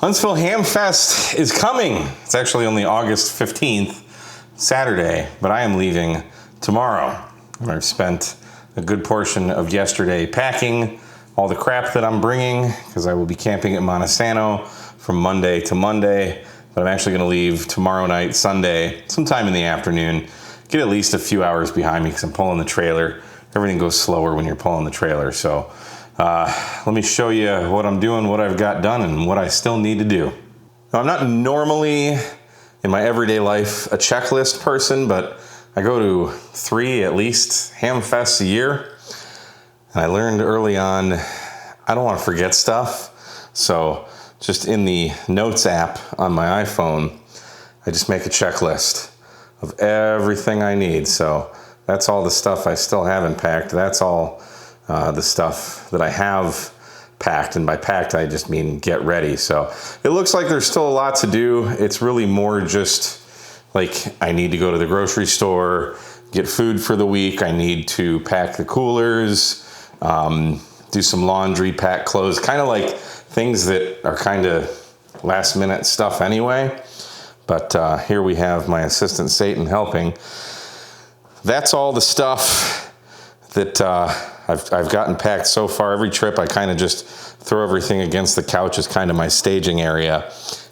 Huntsville Hamfest is coming. It's actually only August 15th, Saturday, but I am leaving tomorrow. I've spent a good portion of yesterday packing all the crap that I'm bringing because I will be camping at Monte Sano from Monday to Monday, but I'm actually going to leave tomorrow night, Sunday, sometime in the afternoon, get at least a few hours behind me because I'm pulling the trailer. Everything goes slower when you're pulling the trailer, so let me show you what I'm doing, what I've got done, and what I still need to do. Now, I'm not normally, in my everyday life, a checklist person, but I go to 3 at least Hamfests a year. And I learned early on, I don't want to forget stuff. So just in the Notes app on my iPhone, I just make a checklist of everything I need. So that's all the stuff I still haven't packed. That's all the stuff that I have packed, and by packed I just mean get ready. So it looks like there's still a lot to do. It's really more just like I need to go to the grocery store, get food for the week. I need to pack the coolers, do some laundry, pack clothes, kind of like things that are kind of last minute stuff anyway. But here we have my assistant Satan helping. That's all the stuff that I've gotten packed so far. Every trip I kind of just throw everything against the couch as kind of my staging area.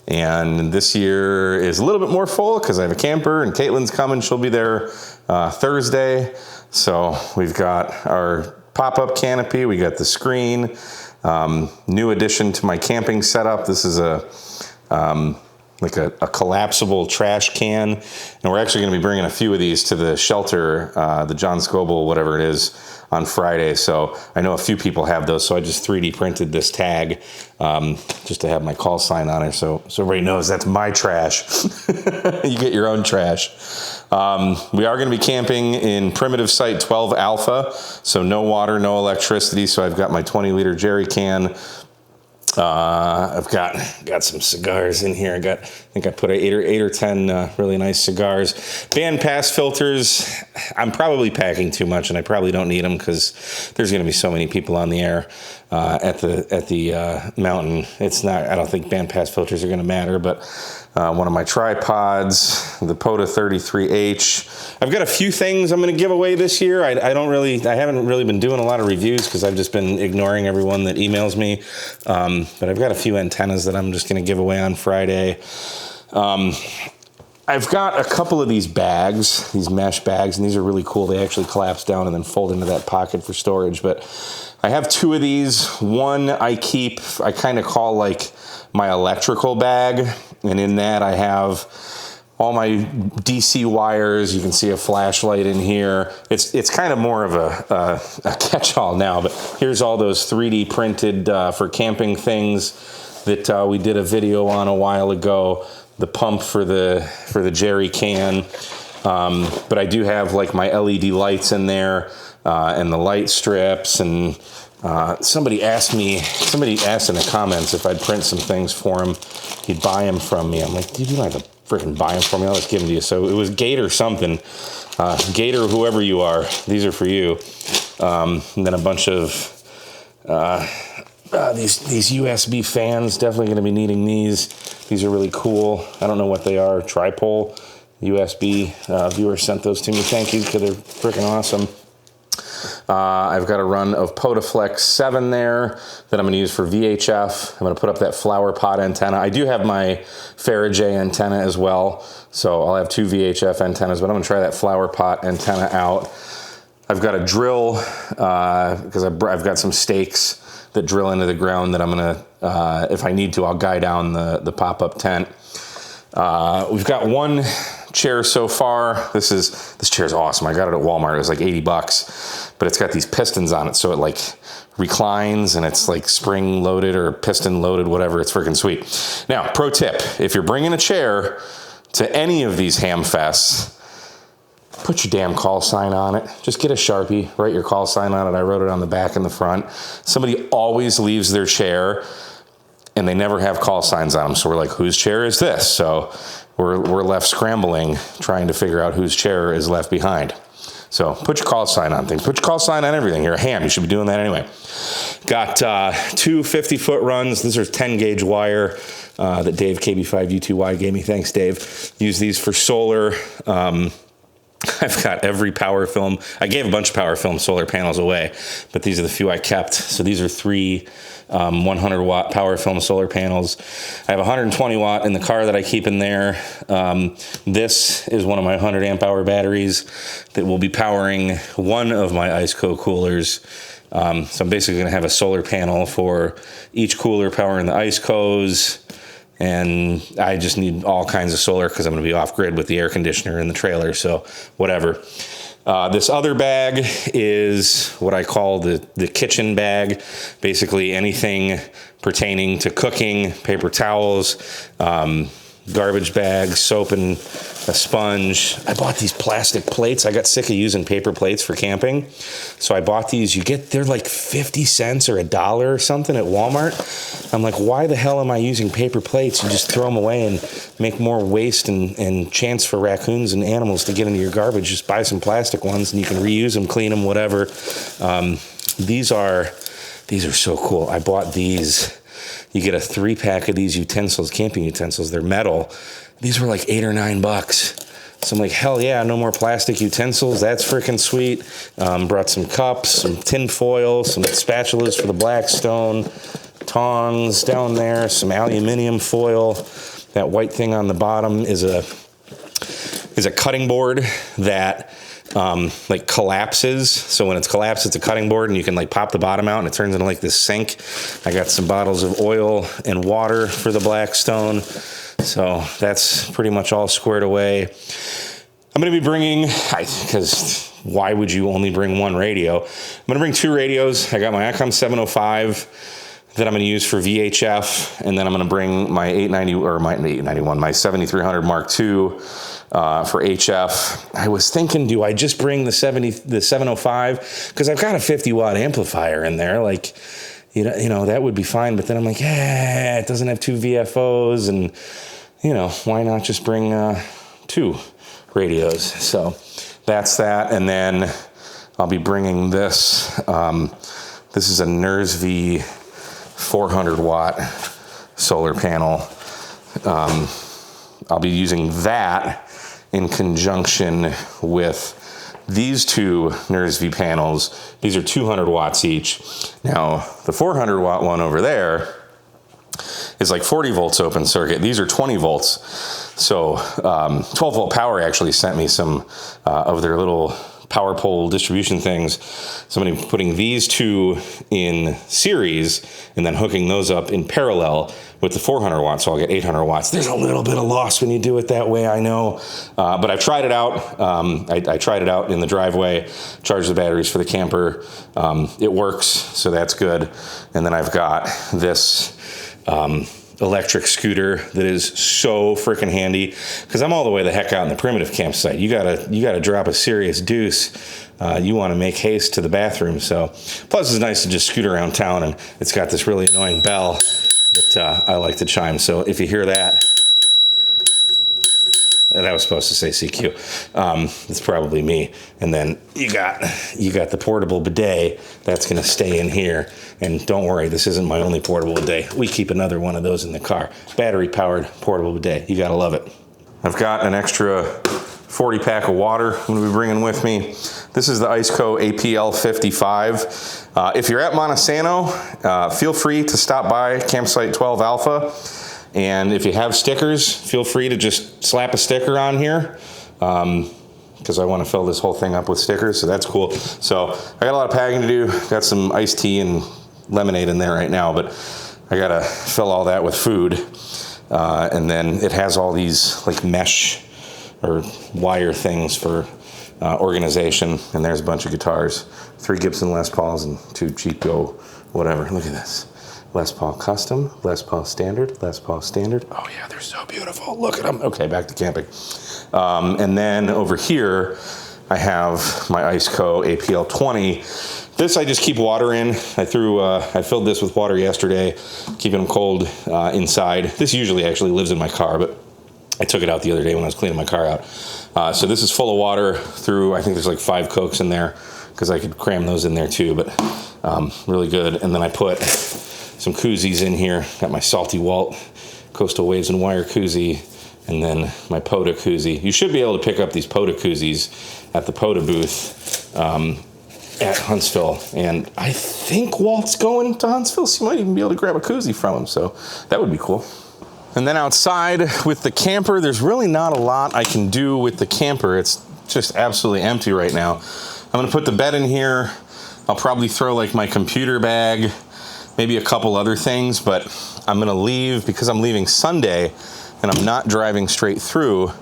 And this year is a little bit more full because I have a camper and Caitlin's coming. She'll be there Thursday. So we've got our pop-up canopy. We got the screen. New addition to my camping setup. This is a collapsible trash can. And we're actually going to be bringing a few of these to the shelter, the John Scoble, whatever it is, on Friday. So I know a few people have those. So I just 3D printed this tag just to have my call sign on it. So everybody knows that's my trash. You get your own trash. We are going to be camping in Primitive Site 12 Alpha. So no water, no electricity. So I've got my 20-liter jerry can. I've got some cigars in here. I think I put 8 or 10 really nice cigars. Band pass filters. I'm probably packing too much, and I probably don't need them because there's going to be so many people on the air at the mountain. It's not. I don't think band pass filters are going to matter. But one of my tripods, the POTA 33H. I've got a few things I'm going to give away this year. I haven't really been doing a lot of reviews because I've just been ignoring everyone that emails me. But I've got a few antennas that I'm just going to give away on Friday. I've got a couple of these bags, these mesh bags, and these are really cool. They actually collapse down and then fold into that pocket for storage. But I have 2 of these. One I kind of call like my electrical bag. And in that I have all my DC wires. You can see a flashlight in here. It's kind of more of a catch-all now, but here's all those 3D printed for camping things that we did a video on a while ago. The pump for the jerry can. But I do have like my LED lights in there and the light strips. And somebody asked in the comments if I'd print some things for him. He'd buy them from me. I'm like, dude, you don't have to freaking buy them for me. I'll just give them to you. So it was Gator something. Gator, whoever you are, these are for you. And then a bunch of these USB fans. Definitely going to be needing these. These are really cool. I don't know what they are. Tripole USB. Viewer sent those to me. Thank you, because they're freaking awesome. I've got a run of PotaFlex 7 there that I'm going to use for VHF. I'm going to put up that flower pot antenna. I do have my Faraday antenna as well, so I'll have 2 VHF antennas, but I'm going to try that flower pot antenna out. I've got a drill because I've got some stakes that drill into the ground that I'm going to, if I need to, I'll guy down the pop-up tent. We've got one chair so far. This chair is awesome. I got it at Walmart. It was like $80, but it's got these pistons on it, so it like reclines and it's like spring loaded or piston loaded, whatever. It's freaking sweet. Now, pro tip: if you're bringing a chair to any of these Hamfests, put your damn call sign on it. Just get a Sharpie, write your call sign on it. I wrote it on the back and the front. Somebody always leaves their chair and they never have call signs on them. So we're like, whose chair is this? So we're left scrambling, trying to figure out whose chair is left behind. So put your call sign on things. Put your call sign on everything. You're a ham. You should be doing that anyway. Got two 50-foot runs. These are 10-gauge wire. that Dave KB5U2Y gave me. Thanks, Dave. Use these for solar. I've got every power film. I gave a bunch of power film solar panels away, but these are the few I kept. So these are 3 100 watt power film solar panels. I have 120 watt in the car that I keep in there. This is one of my 100 amp hour batteries that will be powering one of my ice coolers. So I'm basically going to have a solar panel for each cooler powering the ice and I just need all kinds of solar because I'm going to be off grid with the air conditioner in the trailer, so whatever. This other bag is what I call the kitchen bag. Basically anything pertaining to cooking, paper towels, garbage bags, soap and a sponge. I bought these plastic plates. I got sick of using paper plates for camping. So I bought these. They're like 50 cents or $1 or something at Walmart. I'm like, why the hell am I using paper plates? You just throw them away and make more waste and chance for raccoons and animals to get into your garbage. Just buy some plastic ones and you can reuse them, clean them, whatever. These are so cool. I bought these. You get a 3-pack of these utensils, camping utensils. They're metal. These were like $8 or $9. So I'm like, hell yeah, no more plastic utensils. That's freaking sweet. Brought some cups, some tin foil, some spatulas for the Blackstone, tongs down there, some aluminum foil. That white thing on the bottom is a cutting board that like collapses. So when it's collapsed, it's a cutting board and you can like pop the bottom out and it turns into like this sink. I got some bottles of oil and water for the Blackstone. So that's pretty much all squared away. I'm going to be bringing, because why would you only bring one radio? I'm going to bring 2 radios. I got my Icom 705 that I'm going to use for VHF, and then I'm going to bring my 890 or my 891, my 7300 Mark II for HF. I was thinking, do I just bring the 705? Because I've got a 50 watt amplifier in there, like, you know, that would be fine. But then I'm like, it doesn't have 2 VFOs, and why not just bring 2 radios? So that's that, and then I'll be bringing this. This is a NERSV 400 watt solar panel. I'll be using that in conjunction with these 2 NERSV panels. These are 200 watts each. Now, the 400 watt one over there is like 40 volts open circuit. These are 20 volts. So 12 volt power actually sent me some of their little power pole distribution things. Somebody putting these 2 in series and then hooking those up in parallel with the 400 watts, so I'll get 800 watts. There's a little bit of loss when you do it that way, I know, but I've tried it out. I tried it out in the driveway, charged the batteries for the camper. It works, so that's good. And then I've got this electric scooter that is so freaking handy, because I'm all the way the heck out in the primitive campsite. You gotta drop a serious deuce. You want to make haste to the bathroom. So plus it's nice to just scoot around town, and it's got this really annoying bell that I like to chime. So if you hear that, and I was supposed to say CQ. It's probably me. And then you got the portable bidet that's going to stay in here. And don't worry, this isn't my only portable bidet. We keep another one of those in the car. Battery powered portable bidet. You got to love it. I've got an extra 40 pack of water I'm going to be bringing with me. This is the Iceco APL 55. If you're at Monte Sano, feel free to stop by Campsite 12 Alpha. And if you have stickers, feel free to just slap a sticker on here, because I want to fill this whole thing up with stickers, so that's cool. So I got a lot of packing to do. Got some iced tea and lemonade in there right now, but I got to fill all that with food. And then it has all these like mesh or wire things for organization. And there's a bunch of guitars, 3 Gibson Les Pauls and 2 Chico, whatever. Look at this. Les Paul Custom, Les Paul Standard, Les Paul Standard. Oh yeah, they're so beautiful. Look at them. Okay, back to camping. And then over here, I have my Iceco APL 20. This I just keep water in. I filled this with water yesterday, keeping them cold inside. This usually actually lives in my car, but I took it out the other day when I was cleaning my car out. So this is full of water through, I think there's like 5 Cokes in there, because I could cram those in there too, but really good. And then I put some koozies in here. Got my Salty Walt Coastal Waves and Wire koozie, and then my POTA koozie. You should be able to pick up these POTA koozies at the POTA booth at Huntsville. And I think Walt's going to Huntsville, so you might even be able to grab a koozie from him, so that would be cool. And then outside with the camper, there's really not a lot I can do with the camper. It's just absolutely empty right now. I'm gonna put the bed in here. I'll probably throw like my computer bag, maybe a couple other things, but I'm gonna leave because I'm leaving Sunday and I'm not driving straight through.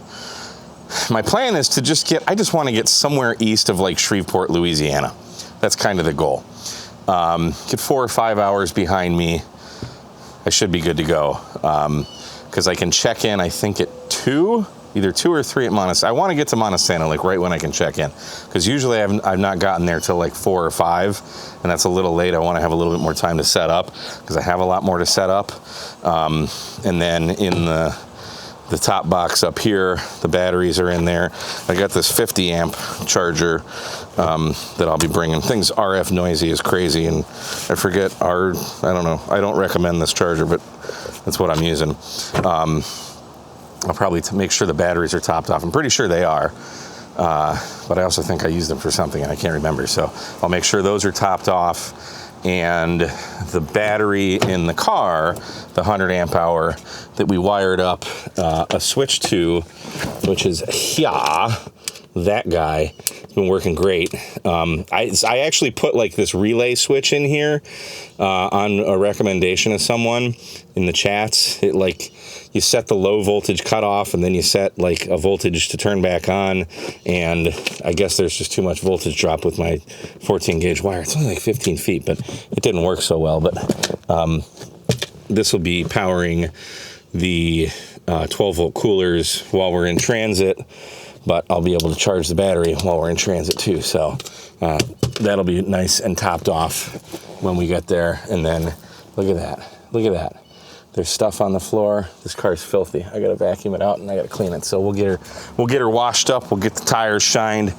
My plan is to I just wanna get somewhere east of like Shreveport, Louisiana. That's kind of the goal. Get 4 or 5 hours behind me. I should be good to go. Because I can check in, I think at 2, either 2 or 3 at Monte Sano. I want to get to Monte Sano like right when I can check in, because usually I've not gotten there till like 4 or 5, and that's a little late. I want to have a little bit more time to set up, because I have a lot more to set up. And then in the top box up here, the batteries are in there. I got this 50 amp charger that I'll be bringing. Things RF noisy is crazy, and I forget I don't know, I don't recommend this charger, but that's what I'm using. I'll probably make sure the batteries are topped off. I'm pretty sure they are, but I also think I used them for something and I can't remember. So I'll make sure those are topped off. And the battery in the car, the 100 amp hour that we wired up a switch to, which is that guy, has been working great. I actually put like this relay switch in here on a recommendation of someone in the chats. It like, you set the low voltage cutoff and then you set like a voltage to turn back on, and I guess there's just too much voltage drop with my 14 gauge wire. It's only like 15 feet, but it didn't work so well. But this will be powering the 12 volt coolers while we're in transit, but I'll be able to charge the battery while we're in transit too. So that'll be nice and topped off when we get there. And then look at that. There's stuff on the floor. This car's filthy. I gotta vacuum it out and I gotta clean it. So we'll get her washed up. We'll get the tires shined,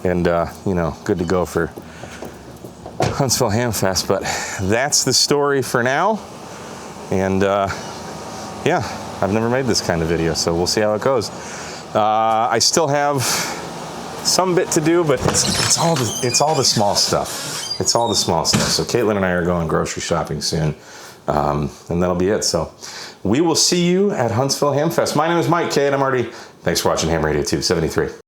and good to go for Huntsville Hamfest. But that's the story for now. And yeah, I've never made this kind of video, so we'll see how it goes. I still have some bit to do, but it's all the small stuff. It's all the small stuff. So Caitlin and I are going grocery shopping soon. And that'll be it. So we will see you at Huntsville Hamfest. My name is Mike K, and I'm Artie. Thanks for watching Ham Radio 273.